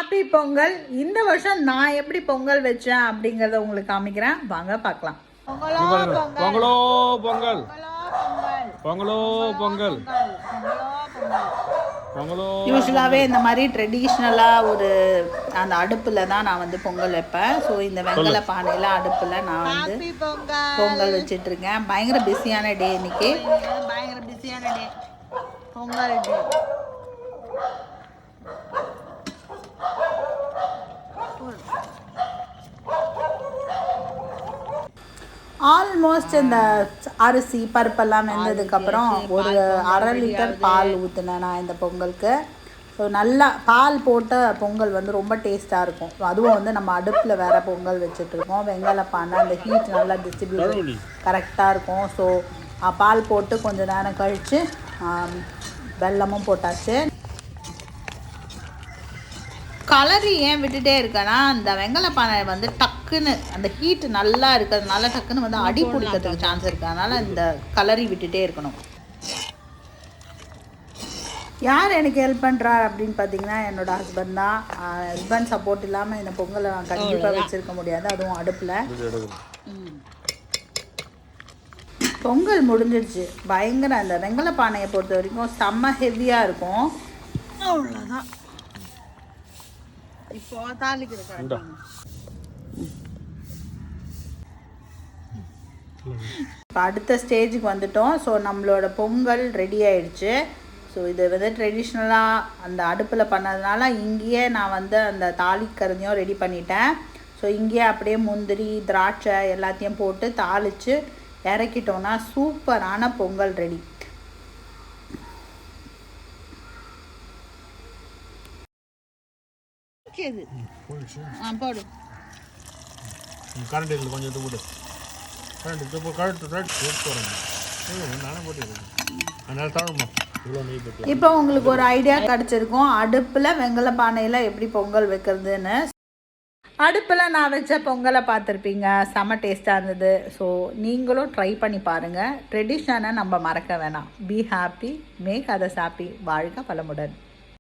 Happy Pongal. இந்த வருஷம் நான் எப்படி பொங்கல் வச்சேன் அப்படிங்கறத உங்களுக்கு காமிக்கிறேன், வாங்க பார்க்கலாம். பொங்கலோ பொங்கலோ பொங்கல், பொங்கலோ பொங்கல், பொங்கலோ. யூஸ்வலாகவே இந்த மாதிரி ட்ரெடிஷ்னலாக ஒரு அந்த அடுப்பில் தான் நான் வந்து பொங்கல் வைப்பேன். ஸோ இந்த வெங்கல பானையில் அடுப்பில் நான் வந்து பொங்கல் வச்சிட்ருக்கேன். பயங்கர பிஸியான டே இன்னைக்கு, பயங்கர பிஸியான டே, பொங்கல் டே. ஆல்மோஸ்ட் இந்த அரிசி பருப்பெல்லாம் வெந்ததுக்கப்புறம் ஒரு 1/2 லிட்டர் பால் ஊற்றினேன் நான் இந்த பொங்கலுக்கு. ஸோ நல்லா பால் போட்ட பொங்கல் வந்து ரொம்ப டேஸ்ட்டாக இருக்கும். அதுவும் வந்து நம்ம அடுப்பில் வேறு பொங்கல் வச்சுட்ருக்கோம். வெங்காய பானை அந்த ஹீட் நல்லா டிஸ்ட்ரிபியூட் கரெக்டாக இருக்கும். ஸோ பால் போட்டு கொஞ்சம் நேரம் கழித்து வெல்லமும் போட்டாச்சு. கலரி ஏன் விட்டுட்டே இருக்கேன்னா, அந்த வெங்கல பானை வந்து டக்குன்னு அந்த ஹீட்டு நல்லா இருக்கிறதுனால டக்குன்னு வந்து அடி பிடிக்கிறதுக்கு சான்ஸ் இருக்குது. அதனால் இந்த கலரி விட்டுட்டே இருக்கணும். யார் எனக்கு ஹெல்ப் பண்ணுறா அப்படின்னு பார்த்தீங்கன்னா என்னோடய ஹஸ்பண்ட் தான். ஹஸ்பண்ட் சப்போர்ட் இல்லாமல் இந்த பொங்கலை நான் கண்டிப்பாக வச்சுருக்க முடியாது, அதுவும் அடுப்பில். பொங்கல் முடிஞ்சிடுச்சு. பயங்கர அந்த வெங்கல பானையை பொறுத்த வரைக்கும் செம்ம ஹெவியாக இருக்கும். அவ்வளோதான். இப்போ தாளிக்கிற இப்போ அடுத்த ஸ்டேஜுக்கு வந்துட்டோம். ஸோ நம்மளோட பொங்கல் ரெடி ஆயிடுச்சு. ஸோ இது வந்து ட்ரெடிஷ்னலாக அந்த அடுப்பில் பண்ணதுனால இங்கேயே நான் வந்து அந்த தாளிக்கிறதையும் ரெடி பண்ணிட்டேன். ஸோ இங்கேயே அப்படியே முந்திரி திராட்சை எல்லாத்தையும் போட்டு தாளித்து இறக்கிட்டோன்னா சூப்பரான பொங்கல் ரெடி. போடு கரண்ட் கொஞ்சம் போடு. இப்போ உங்களுக்கு ஒரு ஐடியா கிடச்சிருக்கும் அடுப்பில் வெங்கல பானையில் எப்படி பொங்கல் வைக்கிறதுன்னு. அடுப்பில் நான் வச்ச பொங்கலை பார்த்துருப்பீங்க, செம்ம டேஸ்ட்டாக இருந்தது. ஸோ நீங்களும் ட்ரை பண்ணி பாருங்கள். ட்ரெடிஷ்னலாக நம்ம மறக்க வேணாம். Be happy, make others happy. வாழ்க வளமுடன்.